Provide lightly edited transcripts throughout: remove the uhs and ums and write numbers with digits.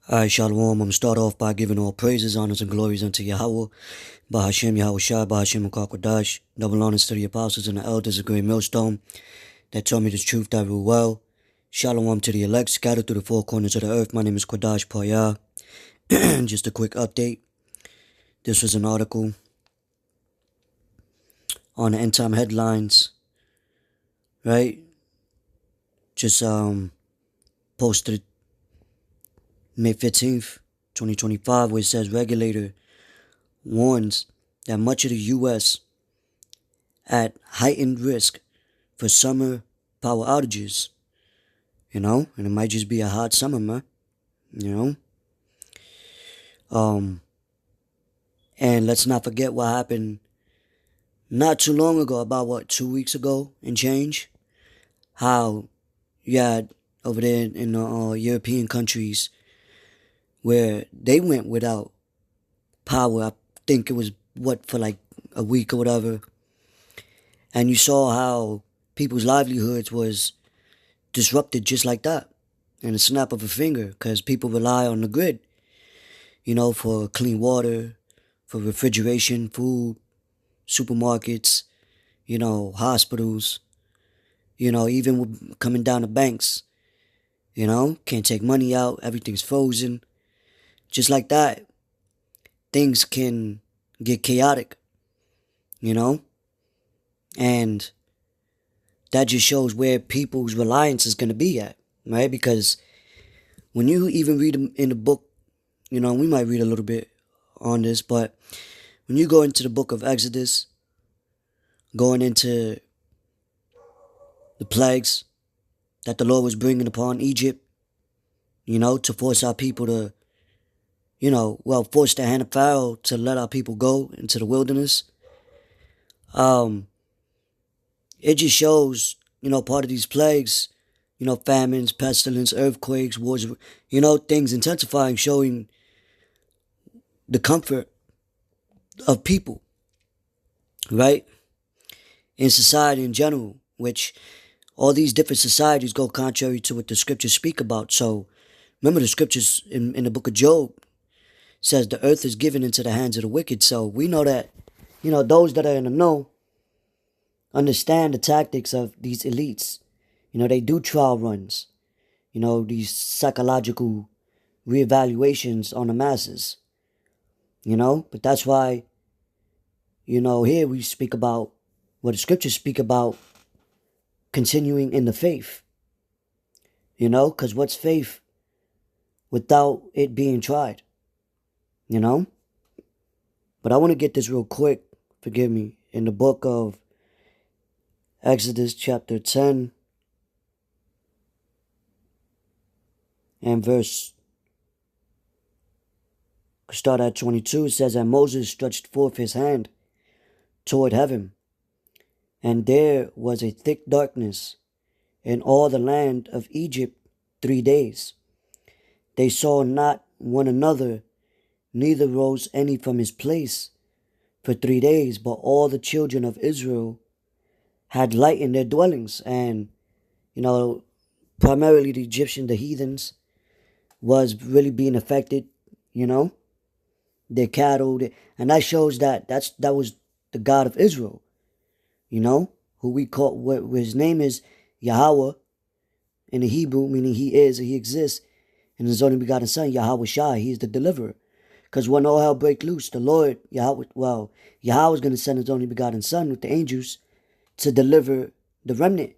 Alright, Shalom. I'm going to start off by giving all praises, honors, and glories unto Yahweh, Bahashem, Yahweh Shai, Bahashem, Kakwadash. Double honors to the apostles and the elders of Great Millstone that told me this truth that rule well. Shalom to the elect scattered through the four corners of the earth. My name is Kwadash Paya. Just a quick update. This was an article on the end time headlines, right? Just posted May 15th, 2025, where it says regulator warns that much of the U.S. at heightened risk for summer power outages. And it might just be a hot summer, man. And let's not forget what happened not too long ago, about 2 weeks ago and change, how you had over there in the European countries where they went without power. I think it was, for like a week or whatever. And you saw how people's livelihoods was disrupted just like that, in a snap of a finger, because people rely on the grid, for clean water, for refrigeration, food, supermarkets, hospitals, even coming down the banks, can't take money out, everything's frozen. Just like that, things can get chaotic, and that just shows where people's reliance is going to be at, right? Because when you even read in the book, we might read a little bit on this, but when you go into the book of Exodus, going into the plagues that the Lord was bringing upon Egypt, to force our people to, force the hand of Pharaoh to let our people go into the wilderness. It just shows, part of these plagues, famines, pestilence, earthquakes, wars, things intensifying, showing the comfort of people, right? In society in general, which all these different societies go contrary to what the scriptures speak about. So remember, the scriptures in the book of Job says the earth is given into the hands of the wicked. So we know that, those that are in the know understand the tactics of these elites. They do trial runs, these psychological reevaluations on the masses, but that's why, here we speak about what the scriptures speak about, continuing in the faith, because what's faith without it being tried, But I want to get this real quick, forgive me, in the book of Exodus chapter 10 and start at 22. It says, "And Moses stretched forth his hand toward heaven, and there was a thick darkness in all the land of Egypt 3 days. They saw not one another, neither rose any from his place for 3 days, but all the children of Israel had light in their dwellings." And, primarily the Egyptian, the heathens, was really being affected, their cattle, and that shows that was the God of Israel, who we call, what his name is Yahweh in the Hebrew, meaning he is or he exists, and his only begotten son, Yahweh Shai, he is the deliverer. Because when all hell break loose, the Lord, Yahweh is going to send his only begotten son with the angels to deliver the remnant.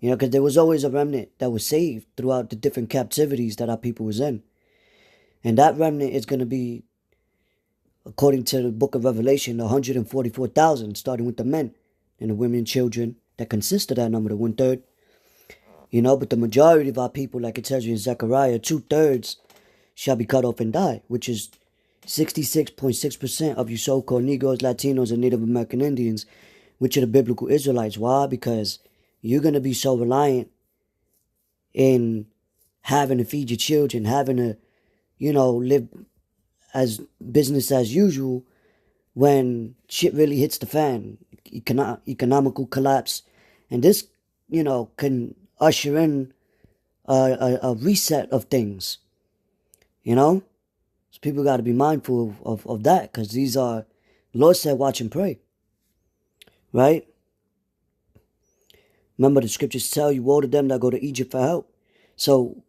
Because there was always a remnant that was saved throughout the different captivities that our people was in. And that remnant is going to be, according to the book of Revelation, 144,000, starting with the men and the women and children that consist of that number, the 1/3. But the majority of our people, like it tells you in Zechariah, 2/3 shall be cut off and die, which is 66.6% of you so-called Negroes, Latinos, and Native American Indians, which are the biblical Israelites. Why? Because you're going to be so reliant in having to feed your children, having to, live as business as usual when shit really hits the fan, economical collapse. And this, can usher in a reset of things. You know? So people got to be mindful of that, because these are, the Lord said, watch and pray. Right? Remember, the scriptures tell you, woe to them that go to Egypt for help. So,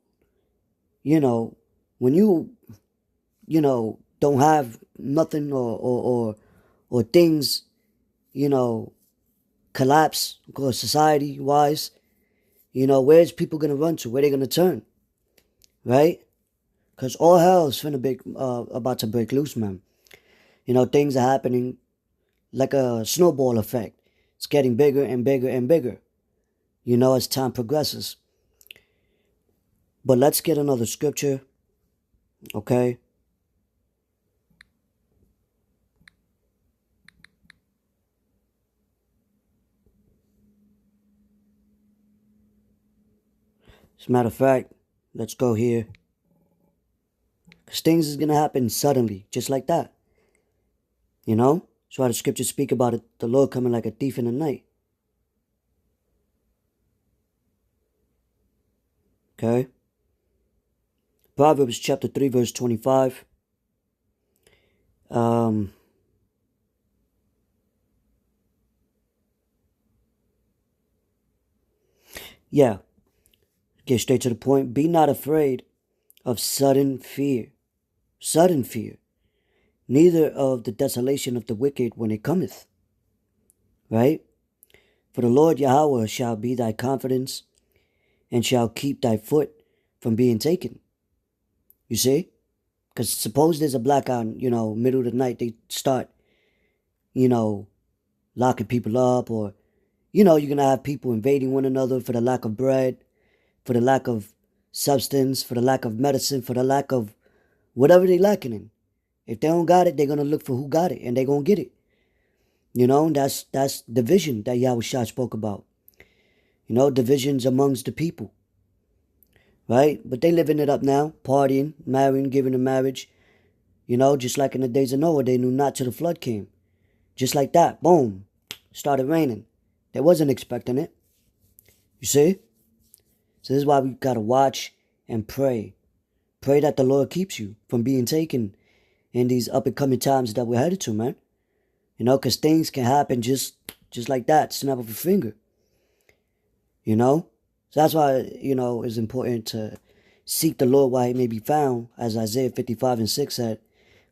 when don't have nothing, or things, collapse, of course, society wise, where's people gonna run to? Where they gonna turn? Right? Because all hell's about to break loose, man. Things are happening like a snowball effect. It's getting bigger and bigger and bigger, as time progresses. But let's get another scripture, okay? As a matter of fact, let's go here. Because things is going to happen suddenly, just like that. That's why the scriptures speak about it, the Lord coming like a thief in the night. Okay? Proverbs chapter 3, verse 25. Yeah. Get straight to the point. Be not afraid of sudden fear. Sudden fear. Neither of the desolation of the wicked when it cometh. Right? For the Lord Yahweh shall be thy confidence, and shall keep thy foot from being taken. You see? Because suppose there's a blackout, middle of the night, they start, locking people up, or, you're going to have people invading one another for the lack of bread, for the lack of substance, for the lack of medicine, for the lack of whatever they lacking in. If they don't got it, they're going to look for who got it, and they're going to get it. That's division that Yahweh Shah spoke about. Divisions amongst the people. Right? But they living it up now, partying, marrying, giving in marriage. Just like in the days of Noah, they knew not till the flood came. Just like that, boom, started raining. They wasn't expecting it. You see? So this is why we got to watch and pray. Pray that the Lord keeps you from being taken in these up and coming times that we're headed to, man. Because things can happen just like that, snap of a finger. So that's why, it's important to seek the Lord while he may be found, as Isaiah 55 and 6 said,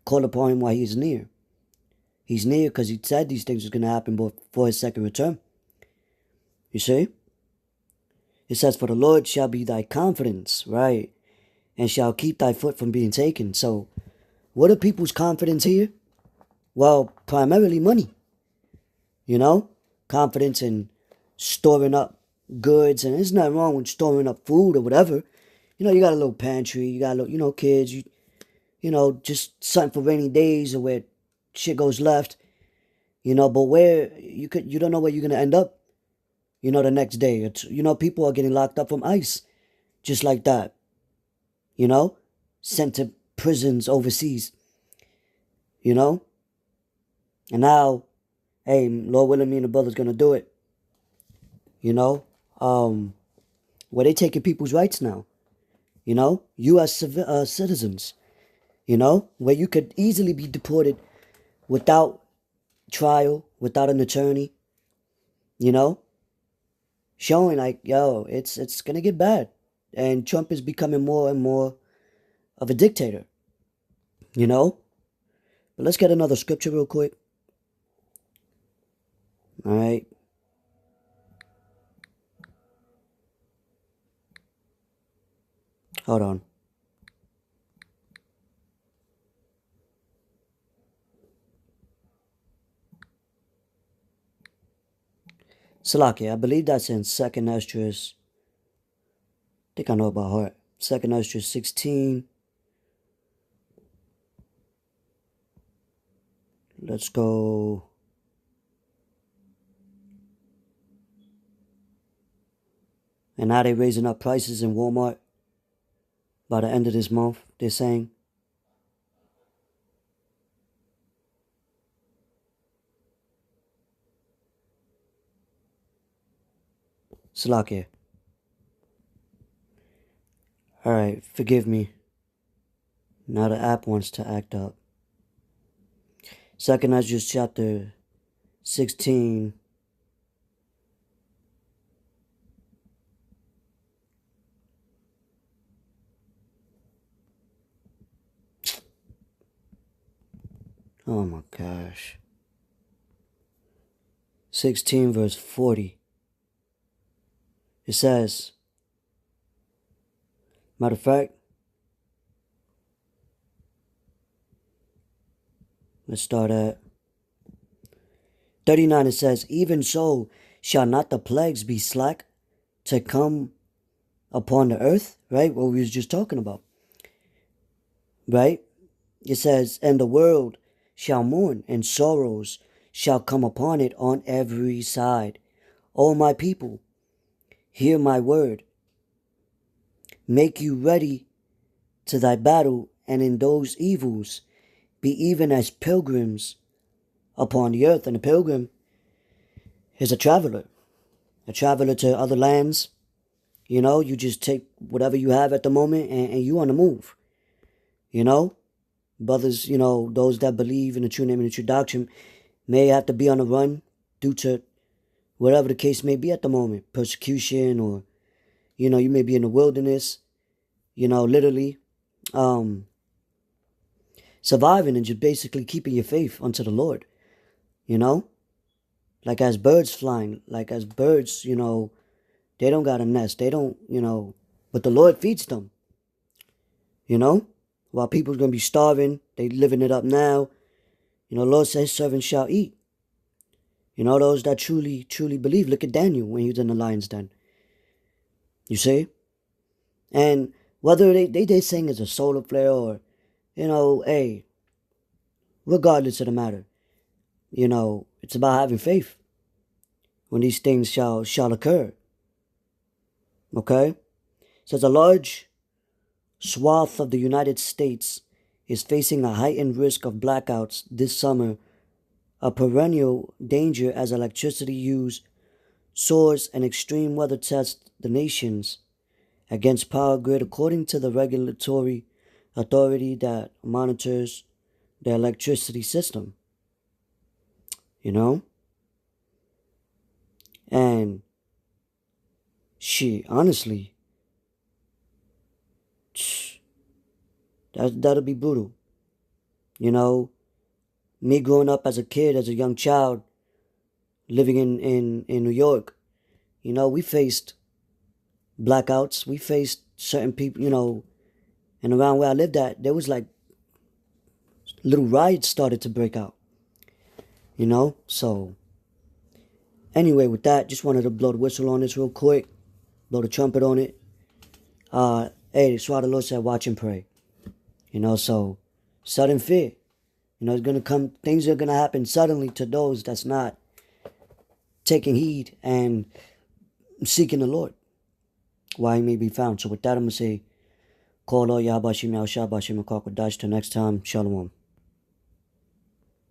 call upon him while he is near. He's near because he said these things was going to happen before his second return. You see? It says, for the Lord shall be thy confidence, right? And shall keep thy foot from being taken. So, what are people's confidence here? Well, primarily money. Confidence in storing up goods. And there's nothing wrong with storing up food or whatever. You got a little pantry. You got a little, kids. Just something for rainy days or where shit goes left. But where you don't know where you're going to end up. The next day. People are getting locked up from ICE. Just like that. Sent to prisons overseas. And now, hey, Lord willing, me and the brother's going to do it. Where they taking people's rights now. U.S. citizens. Where you could easily be deported without trial, without an attorney. Showing like, yo, it's gonna get bad. And Trump is becoming more and more of a dictator. But let's get another scripture real quick. Alright. Hold on. Salaki, I believe that's in 2nd Esdras. I think I know about heart. 2nd Esdras 16. Let's go. And now they're raising up prices in Walmart by the end of this month, they're saying. Salakia. Alright, forgive me. Now the app wants to act up. 2 Ezra chapter 16. Oh my gosh. 16 verse 40. It says, matter of fact, let's start at 39. It says, even so shall not the plagues be slack to come upon the earth, right? What we was just talking about, right? It says, and the world shall mourn, and sorrows shall come upon it on every side. O my people, hear my word. Make you ready to thy battle, and in those evils be even as pilgrims upon the earth. And a pilgrim is a traveler to other lands. You know, you just take whatever you have at the moment and you on the move. You know, brothers, you know, those that believe in the true name and the true doctrine may have to be on the run due to whatever the case may be at the moment. Persecution, or, you know, you may be in the wilderness, you know, literally surviving and just basically keeping your faith unto the Lord. You know, like as birds flying, like as birds, you know, they don't got a nest. They don't, you know, but the Lord feeds them. You know, while people's going to be starving, they living it up now. You know, the Lord says, servants shall eat. You know, those that truly, truly believe. Look at Daniel when he was in the lion's den. You see? And whether they sing as a solar flare or, you know, hey, regardless of the matter, you know, it's about having faith when these things shall occur. Okay? It says a large swath of the United States is facing a heightened risk of blackouts this summer, a perennial danger as electricity use soars and extreme weather test the nations against power grid, according to the regulatory authority that monitors the electricity system. You know? And honestly, that'll be brutal. You know, me growing up as a kid, as a young child, living in New York, you know, we faced blackouts. We faced certain people, you know, and around where I lived at, there was like little riots started to break out. You know, so anyway, with that, just wanted to blow the whistle on this real quick, blow the trumpet on it. Hey, that's why the Lord said, watch and pray. You know, so sudden fear. You know, it's gonna come. Things are gonna happen suddenly to those that's not taking heed and seeking the Lord while He may be found. So with that, I'm gonna say, call all Yahbashim Yahshua Bashim Akwakwadash. Till next time, Shalom.